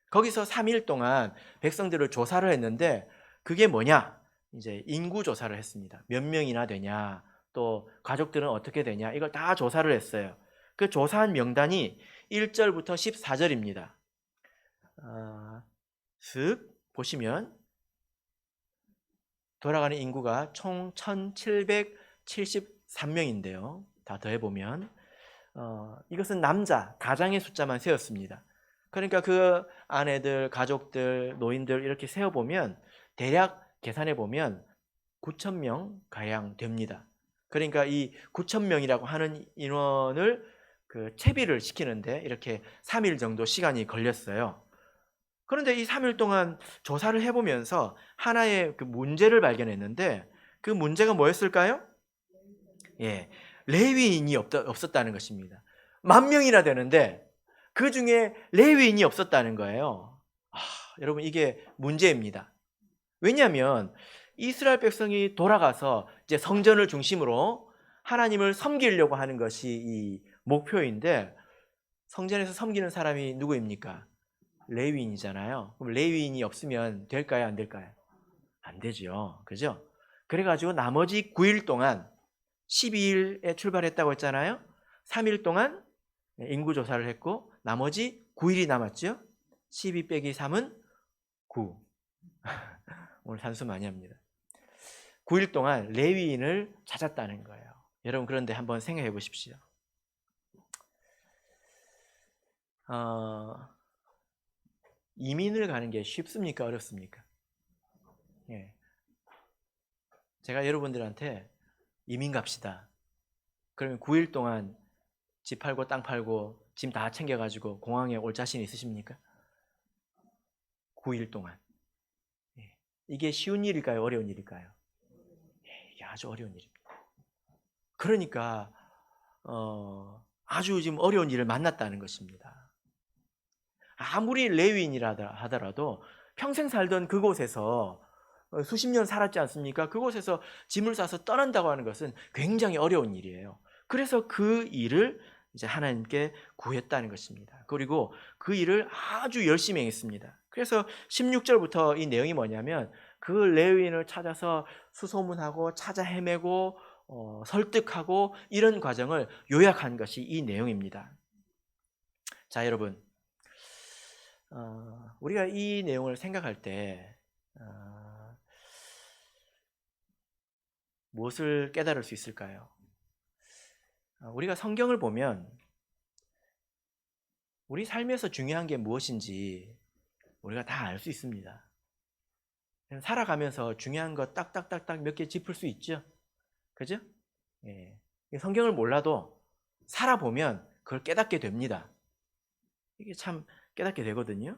거기서 3일 동안 백성들을 조사를 했는데 그게 뭐냐? 이제 인구 조사를 했습니다. 몇 명이나 되냐, 또 가족들은 어떻게 되냐, 이걸 다 조사를 했어요. 그 조사한 명단이 1절부터 14절입니다. 쓱 보시면 돌아가는 인구가 총 1773명인데요. 다 더해보면 이것은 남자, 가장의 숫자만 세었습니다. 그러니까 그 아내들, 가족들, 노인들 이렇게 세어보면 대략 계산해보면 9,000명 가량 됩니다. 그러니까 이 9,000명이라고 하는 인원을 채비를 시키는데 이렇게 3일 정도 시간이 걸렸어요. 그런데 이 3일 동안 조사를 해보면서 하나의 그 문제를 발견했는데 그 문제가 뭐였을까요? 예, 레위인이 없었다는 것입니다. 10,000명이나 되는데 그 중에 레위인이 없었다는 거예요. 여러분 이게 문제입니다. 왜냐하면 이스라엘 백성이 돌아가서 이제 성전을 중심으로 하나님을 섬기려고 하는 것이 이 목표인데, 성전에서 섬기는 사람이 누구입니까? 레위인이잖아요. 그럼 레위인이 없으면 될까요? 안 될까요? 안 되죠. 그죠? 그래가지고 나머지 9일 동안 12일에 출발했다고 했잖아요. 3일 동안 인구조사를 했고 나머지 9일이 남았죠. 12 빼기 3은 9. 오늘 산수 많이 합니다. 9일 동안 레위인을 찾았다는 거예요. 여러분, 그런데 한번 생각해 보십시오. 이민을 가는 게 쉽습니까? 어렵습니까? 예. 제가 여러분들한테 이민 갑시다. 그러면 9일 동안 집 팔고 땅 팔고 짐 다 챙겨가지고 공항에 올 자신 있으십니까? 9일 동안. 예. 이게 쉬운 일일까요? 어려운 일일까요? 예, 이게 아주 어려운 일입니다. 그러니까 아주 지금 어려운 일을 만났다는 것입니다. 아무리 레위인이라 하더라도 평생 살던 그곳에서 수십 년 살았지 않습니까? 그곳에서 짐을 싸서 떠난다고 하는 것은 굉장히 어려운 일이에요. 그래서 그 일을 이제 하나님께 구했다는 것입니다. 그리고 그 일을 아주 열심히 했습니다. 그래서 16절부터 이 내용이 뭐냐면 그 레위인을 찾아서 수소문하고 찾아 헤매고 설득하고 이런 과정을 요약한 것이 이 내용입니다. 자, 여러분, 우리가 이 내용을 생각할 때 무엇을 깨달을 수 있을까요? 우리가 성경을 보면 우리 삶에서 중요한 게 무엇인지 우리가 다 알 수 있습니다. 살아가면서 중요한 거 딱딱딱딱 몇 개 짚을 수 있죠. 그죠? 예. 성경을 몰라도 살아보면 그걸 깨닫게 됩니다. 이게 참 깨닫게 되거든요.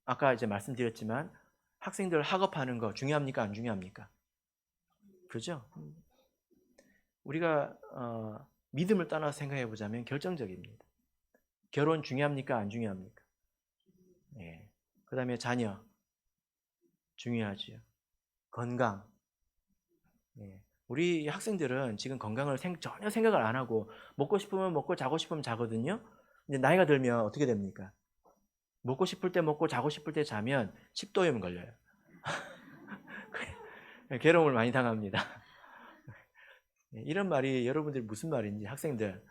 아까 이제 말씀드렸지만 학생들 학업하는 거 중요합니까? 안 중요합니까? 그죠? 우리가 믿음을 떠나서 생각해 보자면 결정적입니다. 결혼 중요합니까? 안 중요합니까? 예. 그 다음에 자녀 중요하지요. 건강. 예. 우리 학생들은 지금 건강을 전혀 생각을 안 하고 먹고 싶으면 먹고 자고 싶으면 자거든요. 근데 나이가 들면 어떻게 됩니까? 먹고 싶을 때 먹고 자고 싶을 때 자면 식도염 걸려요. 괴로움을 많이 당합니다. 이런 말이 여러분들이 무슨 말인지 학생들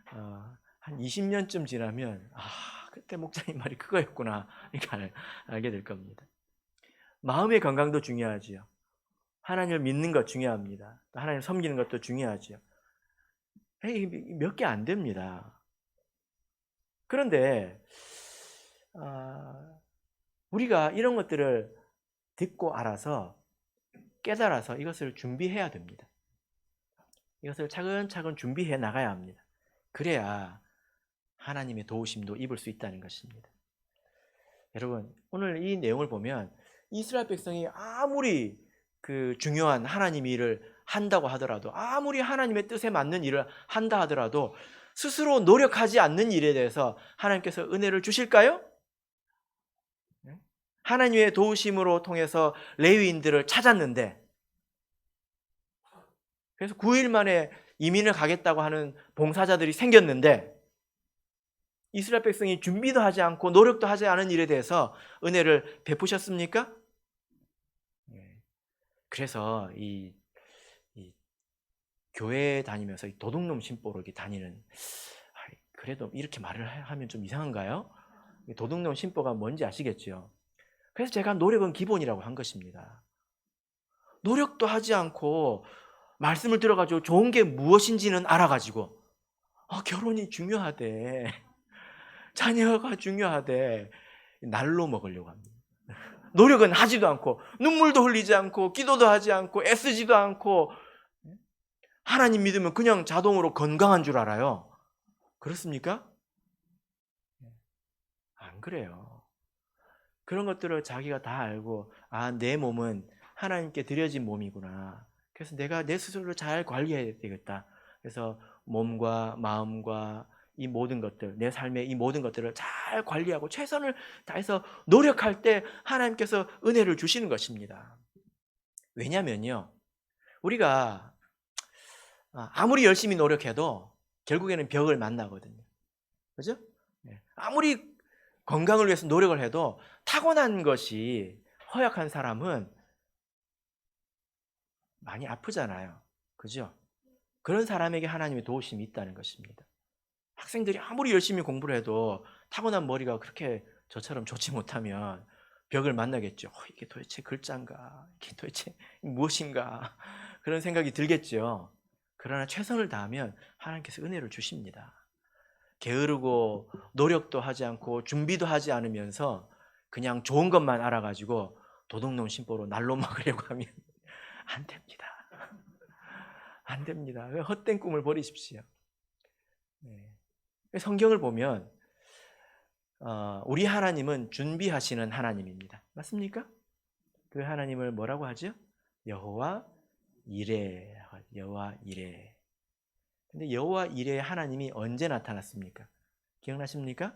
한 20년쯤 지나면 그때 목사님 말이 그거였구나 이렇게 알게 될 겁니다. 마음의 건강도 중요하지요. 하나님을 믿는 것 중요합니다. 또 하나님 섬기는 것도 중요하지요. 몇 개 안 됩니다. 그런데 우리가 이런 것들을 듣고 알아서 깨달아서 이것을 준비해야 됩니다. 이것을 차근차근 준비해 나가야 합니다. 그래야 하나님의 도우심도 입을 수 있다는 것입니다. 여러분, 오늘 이 내용을 보면 이스라엘 백성이 아무리 그 중요한 하나님 일을 한다고 하더라도, 아무리 하나님의 뜻에 맞는 일을 한다 하더라도 스스로 노력하지 않는 일에 대해서 하나님께서 은혜를 주실까요? 하나님의 도우심으로 통해서 레위인들을 찾았는데, 그래서 9일 만에 이민을 가겠다고 하는 봉사자들이 생겼는데, 이스라엘 백성이 준비도 하지 않고 노력도 하지 않은 일에 대해서 은혜를 베푸셨습니까? 그래서 이 교회 다니면서 이 도둑놈 심보로 다니는, 그래도 이렇게 말을 하면 좀 이상한가요? 도둑놈 심보가 뭔지 아시겠죠? 그래서 제가 노력은 기본이라고 한 것입니다. 노력도 하지 않고 말씀을 들어가지고 좋은 게 무엇인지는 알아가지고 결혼이 중요하대, 자녀가 중요하대, 날로 먹으려고 합니다. 노력은 하지도 않고 눈물도 흘리지 않고 기도도 하지 않고 애쓰지도 않고 하나님 믿으면 그냥 자동으로 건강한 줄 알아요. 그렇습니까? 안 그래요. 그런 것들을 자기가 다 알고 내 몸은 하나님께 드려진 몸이구나. 그래서 내가 내 스스로를 잘 관리해야 되겠다. 그래서 몸과 마음과 이 모든 것들, 내 삶의 이 모든 것들을 잘 관리하고 최선을 다해서 노력할 때 하나님께서 은혜를 주시는 것입니다. 왜냐면요, 우리가 아무리 열심히 노력해도 결국에는 벽을 만나거든요. 그죠? 아무리 건강을 위해서 노력을 해도 타고난 것이 허약한 사람은 많이 아프잖아요. 그죠? 그런 사람에게 하나님의 도우심이 있다는 것입니다. 학생들이 아무리 열심히 공부를 해도 타고난 머리가 그렇게 저처럼 좋지 못하면 벽을 만나겠죠. 이게 도대체 글자인가? 이게 도대체 무엇인가? 그런 생각이 들겠죠. 그러나 최선을 다하면 하나님께서 은혜를 주십니다. 게으르고 노력도 하지 않고 준비도 하지 않으면서 그냥 좋은 것만 알아가지고 도둑놈 심보로 날로 먹으려고 하면 안 됩니다. 안 됩니다. 헛된 꿈을 버리십시오. 성경을 보면 우리 하나님은 준비하시는 하나님입니다. 맞습니까? 그 하나님을 뭐라고 하죠? 여호와 이레. 여호와 이레. 근데 여호와 이레의 하나님이 언제 나타났습니까? 기억나십니까?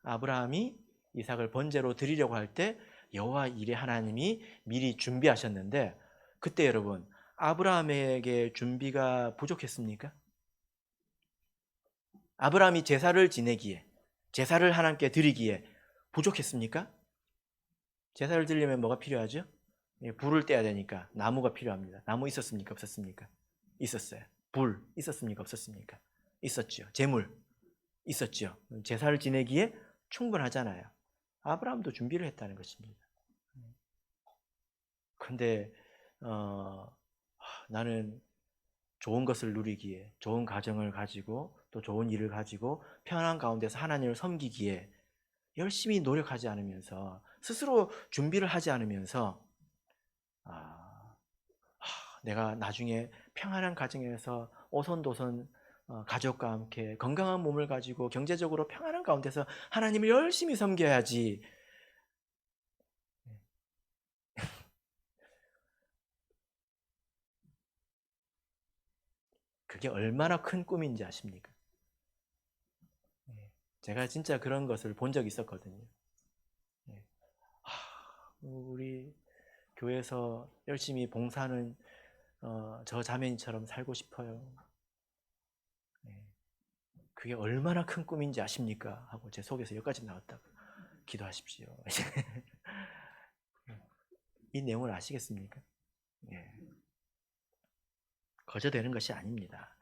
아브라함이 이삭을 번제로 드리려고 할 때 여호와 이레 하나님이 미리 준비하셨는데, 그때 여러분 아브라함에게 준비가 부족했습니까? 아브라함이 제사를 지내기에, 제사를 하나님께 드리기에 부족했습니까? 제사를 드리려면 뭐가 필요하죠? 불을 떼야 되니까 나무가 필요합니다. 나무 있었습니까? 없었습니까? 있었어요. 불 있었습니까? 없었습니까? 있었죠. 제물 있었죠. 제사를 지내기에 충분하잖아요. 아브라함도 준비를 했다는 것입니다. 그런데 나는 좋은 것을 누리기에, 좋은 가정을 가지고 또 좋은 일을 가지고 편안 가운데서 하나님을 섬기기에 열심히 노력하지 않으면서, 스스로 준비를 하지 않으면서 내가 나중에 평안한 가정에서 오손도손 가족과 함께 건강한 몸을 가지고 경제적으로 평안한 가운데서 하나님을 열심히 섬겨야지. 그게 얼마나 큰 꿈인지 아십니까? 제가 진짜 그런 것을 본 적이 있었거든요. 우리 교회에서 열심히 봉사하는 저 자매님처럼 살고 싶어요. 그게 얼마나 큰 꿈인지 아십니까? 하고 제 속에서 여기까지 나왔다고. 기도하십시오. 이 내용을 아시겠습니까? 거저되는 것이 아닙니다.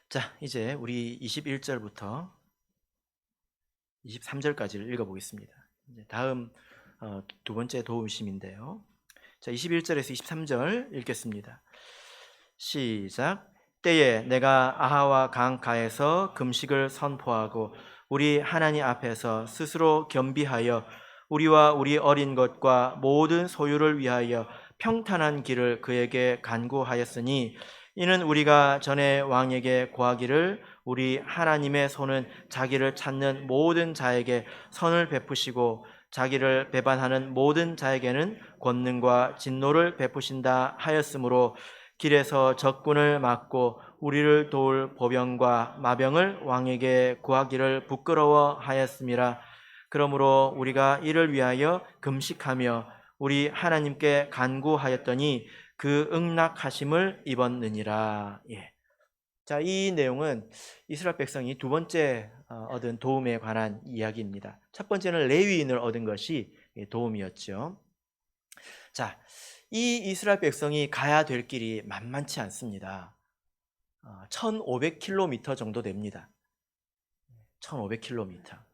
자, 이제 우리 21절부터 23절까지를 읽어보겠습니다. 이제 다음 두 번째 도우심인데요. 자, 21절에서 23절 읽겠습니다. 시작. 때에 내가 아하와 강가에서 금식을 선포하고 우리 하나님 앞에서 스스로 겸비하여 우리와 우리 어린 것과 모든 소유를 위하여 평탄한 길을 그에게 간구하였으니, 이는 우리가 전에 왕에게 고하기를 우리 하나님의 손은 자기를 찾는 모든 자에게 선을 베푸시고 자기를 배반하는 모든 자에게는 권능과 진노를 베푸신다 하였으므로, 길에서 적군을 막고 우리를 도울 보병과 마병을 왕에게 구하기를 부끄러워하였음이라. 그러므로 우리가 이를 위하여 금식하며 우리 하나님께 간구하였더니 그 응낙하심을 입었느니라. 자, 이 내용은 이스라엘 백성이 두 번째 얻은 도움에 관한 이야기입니다. 첫 번째는 레위인을 얻은 것이 도움이었죠. 자, 이 이스라엘 백성이 가야 될 길이 만만치 않습니다. 1500km 정도 됩니다. 1500km.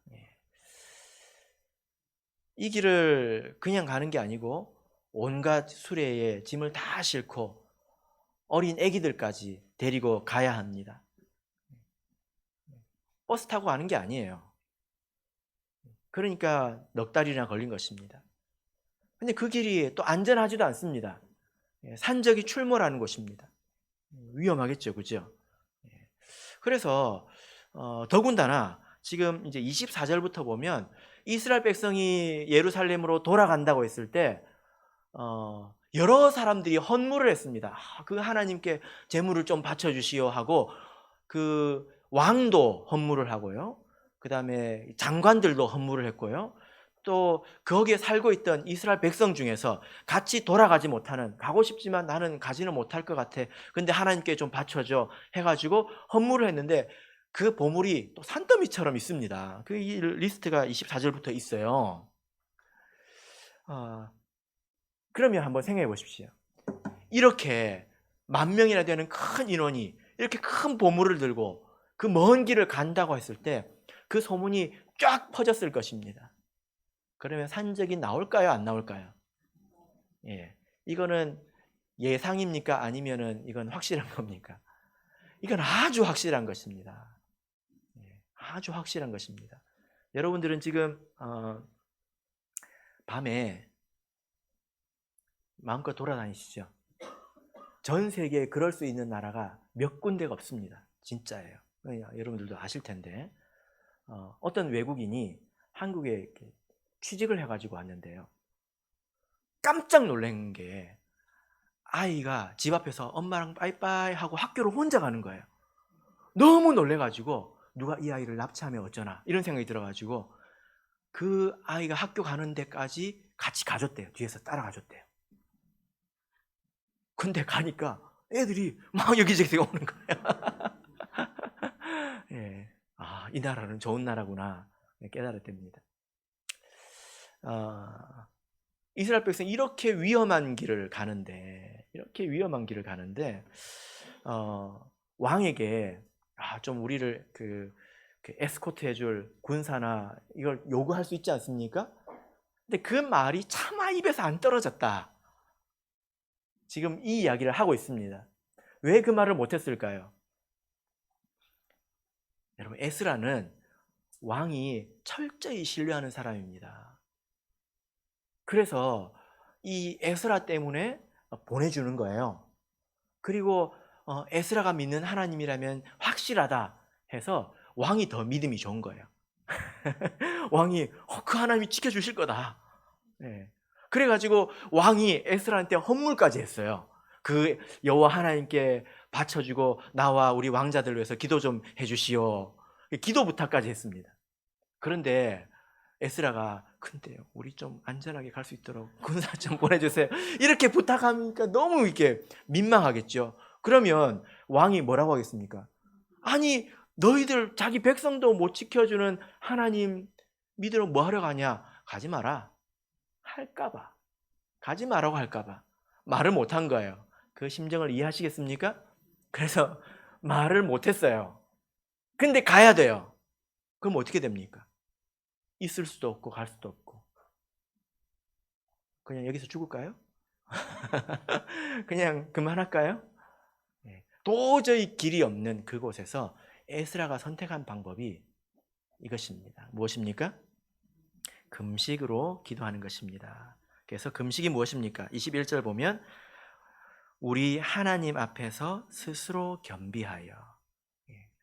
이 길을 그냥 가는 게 아니고 온갖 수레에 짐을 다 싣고 어린 아기들까지 데리고 가야 합니다. 버스 타고 가는 게 아니에요. 그러니까 넉 달이나 걸린 것입니다. 근데 그 길이 또 안전하지도 않습니다. 산적이 출몰하는 곳입니다. 위험하겠죠, 그죠? 그래서 더군다나 지금 이제 24절부터 보면 이스라엘 백성이 예루살렘으로 돌아간다고 했을 때 여러 사람들이 헌물을 했습니다. 그 하나님께 제물을 좀 바쳐주시오 하고 그 왕도 헌물을 하고요. 그 다음에 장관들도 헌물을 했고요. 또 거기에 살고 있던 이스라엘 백성 중에서 같이 돌아가지 못하는, 가고 싶지만 나는 가지는 못할 것 같아, 근데 하나님께 좀 바쳐줘 해가지고 헌물을 했는데 그 보물이 또 산더미처럼 있습니다. 그 리스트가 24절부터 있어요. 그러면 한번 생각해 보십시오. 이렇게 10,000명이나 되는 큰 인원이 이렇게 큰 보물을 들고 그 먼 길을 간다고 했을 때 그 소문이 쫙 퍼졌을 것입니다. 그러면 산적이 나올까요? 안 나올까요? 예. 이거는 예상입니까? 아니면은 이건 확실한 겁니까? 이건 아주 확실한 것입니다. 예. 아주 확실한 것입니다. 여러분들은 지금 밤에 마음껏 돌아다니시죠? 전 세계에 그럴 수 있는 나라가 몇 군데가 없습니다. 진짜예요. 여러분들도 아실 텐데 어떤 외국인이 한국에 이렇게 취직을 해가지고 왔는데요. 깜짝 놀란 게 아이가 집 앞에서 엄마랑 빠이빠이 하고 학교를 혼자 가는 거예요. 너무 놀래가지고 누가 이 아이를 납치하면 어쩌나 이런 생각이 들어가지고 그 아이가 학교 가는 데까지 같이 가줬대요. 뒤에서 따라가줬대요. 근데 가니까 애들이 막 여기저기 오는 거예요. 예. 이 나라는 좋은 나라구나 깨달았답니다. 이스라엘 백성이 이렇게 위험한 길을 가는데 왕에게 좀 우리를 그 에스코트 해줄 군사나 이걸 요구할 수 있지 않습니까? 근데 그 말이 차마 입에서 안 떨어졌다. 지금 이 이야기를 하고 있습니다. 왜 그 말을 못했을까요? 여러분, 에스라는 왕이 철저히 신뢰하는 사람입니다. 그래서 이 에스라 때문에 보내주는 거예요. 그리고 에스라가 믿는 하나님이라면 확실하다 해서 왕이 더 믿음이 좋은 거예요. 왕이 그 하나님이 지켜주실 거다. 네. 그래가지고 왕이 에스라한테 헌물까지 했어요. 그 여호와 하나님께 바쳐주고 나와 우리 왕자들 위해서 기도 좀 해주시오. 기도 부탁까지 했습니다. 그런데 에스라가 근데 우리 좀 안전하게 갈 수 있도록 군사 좀 보내주세요. 이렇게 부탁하니까 너무 이렇게 민망하겠죠. 그러면 왕이 뭐라고 하겠습니까? 아니 너희들 자기 백성도 못 지켜주는 하나님 믿으러 뭐 하러 가냐? 가지 마라 할까봐, 가지 마라고 할까봐 말을 못한 거예요. 그 심정을 이해하시겠습니까? 그래서 말을 못했어요. 근데 가야 돼요. 그럼 어떻게 됩니까? 있을 수도 없고 갈 수도 없고 그냥 여기서 죽을까요? 그냥 그만할까요? 도저히 길이 없는 그곳에서 에스라가 선택한 방법이 이것입니다. 무엇입니까? 금식으로 기도하는 것입니다. 그래서 금식이 무엇입니까? 21절 보면 우리 하나님 앞에서 스스로 겸비하여,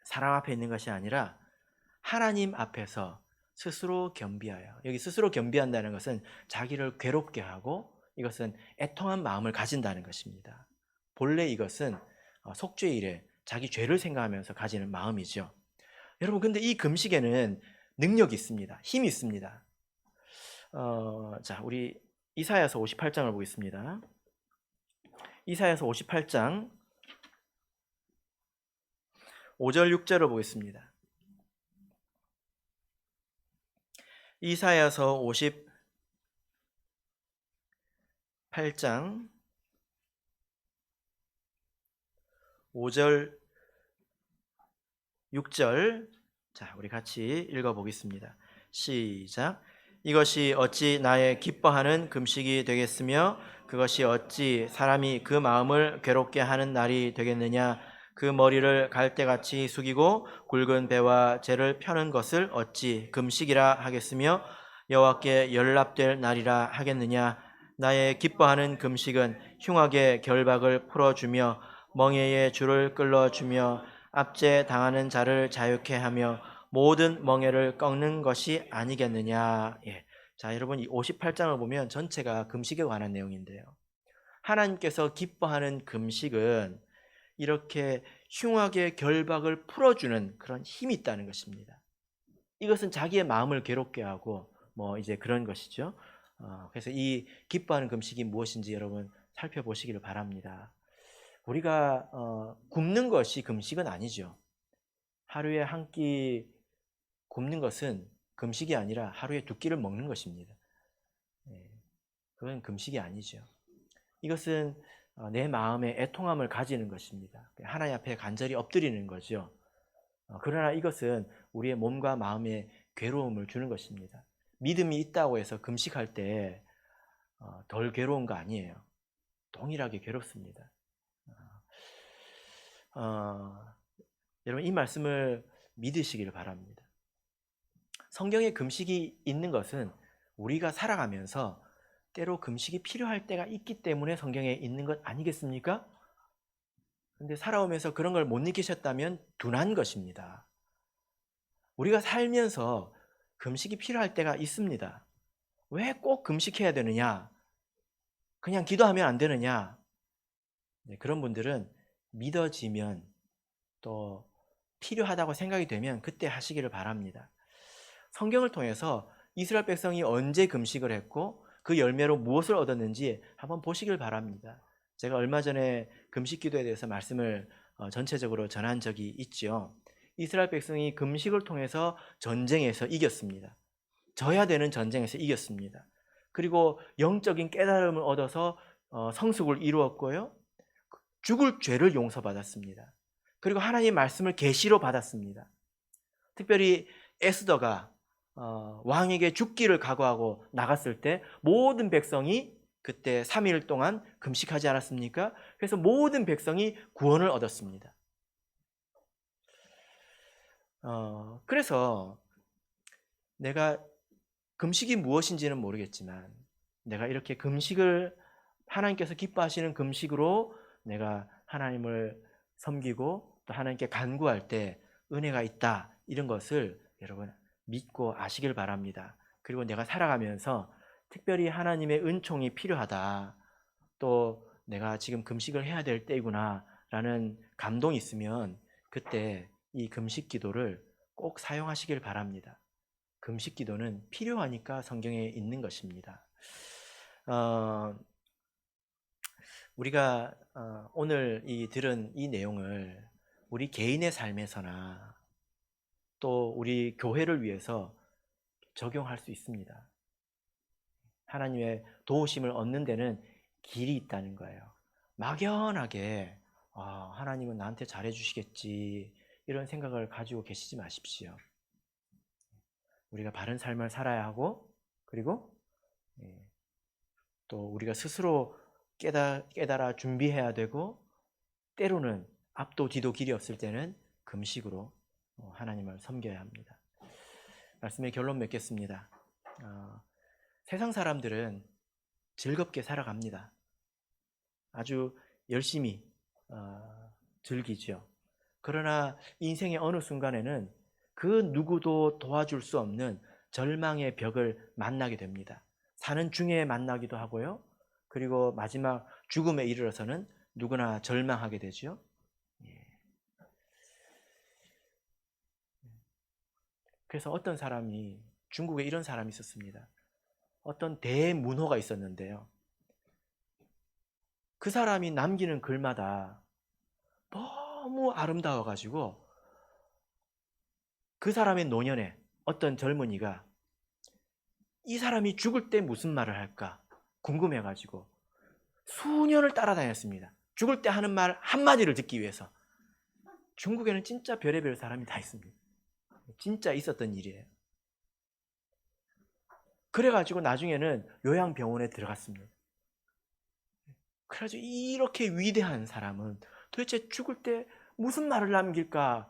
사람 앞에 있는 것이 아니라 하나님 앞에서 스스로 겸비하여, 여기 스스로 겸비한다는 것은 자기를 괴롭게 하고 이것은 애통한 마음을 가진다는 것입니다. 본래 이것은 속죄일에 자기 죄를 생각하면서 가지는 마음이죠. 여러분, 근데 이 금식에는 능력이 있습니다. 힘이 있습니다. 자, 우리 이사야서 58장을 보겠습니다. 이사야서 58장 5절 6절을 보겠습니다. 이사야서 58장 5절 6절, 자, 우리 같이 읽어보겠습니다. 시작. 이것이 어찌 나의 기뻐하는 금식이 되겠으며 그것이 어찌 사람이 그 마음을 괴롭게 하는 날이 되겠느냐. 그 머리를 갈대같이 숙이고 굵은 배와 재를 펴는 것을 어찌 금식이라 하겠으며 여호와께 연락될 날이라 하겠느냐. 나의 기뻐하는 금식은 흉악의 결박을 풀어주며 멍에의 줄을 끌어주며 압제 당하는 자를 자유케 하며 모든 멍에를 꺾는 것이 아니겠느냐. 자, 여러분, 이 58장을 보면 전체가 금식에 관한 내용인데요. 하나님께서 기뻐하는 금식은 이렇게 흉악의 결박을 풀어주는 그런 힘이 있다는 것입니다. 이것은 자기의 마음을 괴롭게 하고 뭐 이제 그런 것이죠. 그래서 이 기뻐하는 금식이 무엇인지 여러분 살펴보시기를 바랍니다. 우리가 굶는 것이 금식은 아니죠. 하루에 한 끼 굶는 것은 금식이 아니라 하루에 2끼를 먹는 것입니다. 그건 금식이 아니죠. 이것은 내 마음에 애통함을 가지는 것입니다. 하나님 앞에 간절히 엎드리는 거죠. 그러나 이것은 우리의 몸과 마음에 괴로움을 주는 것입니다. 믿음이 있다고 해서 금식할 때 덜 괴로운 거 아니에요. 동일하게 괴롭습니다. 여러분 이 말씀을 믿으시기를 바랍니다. 성경에 금식이 있는 것은 우리가 살아가면서 때로 금식이 필요할 때가 있기 때문에 성경에 있는 것 아니겠습니까? 근데 살아오면서 그런 걸 못 느끼셨다면 둔한 것입니다. 우리가 살면서 금식이 필요할 때가 있습니다. 왜 꼭 금식해야 되느냐? 그냥 기도하면 안 되느냐? 그런 분들은 믿어지면 또 필요하다고 생각이 되면 그때 하시기를 바랍니다. 성경을 통해서 이스라엘 백성이 언제 금식을 했고 그 열매로 무엇을 얻었는지 한번 보시길 바랍니다. 제가 얼마 전에 금식 기도에 대해서 말씀을 전체적으로 전한 적이 있죠. 이스라엘 백성이 금식을 통해서 전쟁에서 이겼습니다. 져야 되는 전쟁에서 이겼습니다. 그리고 영적인 깨달음을 얻어서 성숙을 이루었고요. 죽을 죄를 용서받았습니다. 그리고 하나님의 말씀을 계시로 받았습니다. 특별히 에스더가 왕에게 죽기를 각오하고 나갔을 때 모든 백성이 그때 3일 동안 금식하지 않았습니까? 그래서 모든 백성이 구원을 얻었습니다. 그래서 내가 금식이 무엇인지는 모르겠지만 내가 이렇게 금식을 하나님께서 기뻐하시는 금식으로 내가 하나님을 섬기고 또 하나님께 간구할 때 은혜가 있다, 이런 것을 여러분 믿고 아시길 바랍니다. 그리고 내가 살아가면서 특별히 하나님의 은총이 필요하다, 또 내가 지금 금식을 해야 될 때이구나 라는 감동이 있으면 그때 이 금식 기도를 꼭 사용하시길 바랍니다. 금식 기도는 필요하니까 성경에 있는 것입니다. 우리가 오늘 들은 이 내용을 우리 개인의 삶에서나 또 우리 교회를 위해서 적용할 수 있습니다. 하나님의 도우심을 얻는 데는 길이 있다는 거예요. 막연하게 하나님은 나한테 잘해주시겠지 이런 생각을 가지고 계시지 마십시오. 우리가 바른 삶을 살아야 하고, 그리고 또 우리가 스스로 깨달아 준비해야 되고, 때로는 앞도 뒤도 길이 없을 때는 금식으로 하나님을 섬겨야 합니다. 말씀의 결론 맺겠습니다. 세상 사람들은 즐겁게 살아갑니다. 아주 열심히 즐기죠. 그러나 인생의 어느 순간에는 그 누구도 도와줄 수 없는 절망의 벽을 만나게 됩니다. 사는 중에 만나기도 하고요. 그리고 마지막 죽음에 이르러서는 누구나 절망하게 되죠. 그래서 어떤 사람이, 중국에 이런 사람이 있었습니다. 어떤 대문호가 있었는데요. 그 사람이 남기는 글마다 너무 아름다워가지고 그 사람의 노년에 어떤 젊은이가 이 사람이 죽을 때 무슨 말을 할까 궁금해가지고 수년을 따라다녔습니다. 죽을 때 하는 말 한마디를 듣기 위해서. 중국에는 진짜 별의별 사람이 다 있습니다. 진짜 있었던 일이에요. 그래가지고 나중에는 요양병원에 들어갔습니다. 그래가지고 이렇게 위대한 사람은 도대체 죽을 때 무슨 말을 남길까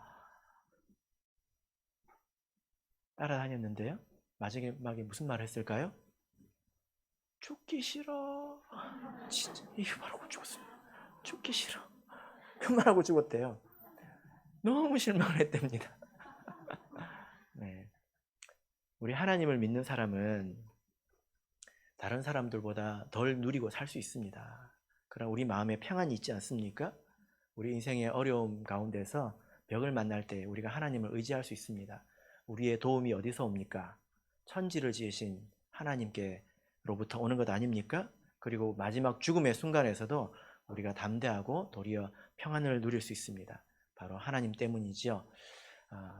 따라다녔는데요. 마지막에 무슨 말을 했을까요? 죽기 싫어. 진짜 이거 말하고 죽었습니다. 죽기 싫어. 그 말하고 죽었대요. 너무 실망을 했답니다. 네. 우리 하나님을 믿는 사람은 다른 사람들보다 덜 누리고 살 수 있습니다. 그러나 우리 마음에 평안이 있지 않습니까? 우리 인생의 어려움 가운데서 벽을 만날 때 우리가 하나님을 의지할 수 있습니다. 우리의 도움이 어디서 옵니까? 천지를 지으신 하나님께로부터 오는 것 아닙니까? 그리고 마지막 죽음의 순간에서도 우리가 담대하고 도리어 평안을 누릴 수 있습니다. 바로 하나님 때문이지요.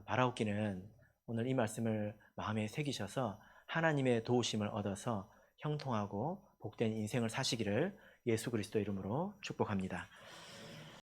바라옵기는 오늘 이 말씀을 마음에 새기셔서 하나님의 도우심을 얻어서 형통하고 복된 인생을 사시기를 예수 그리스도 이름으로 축복합니다.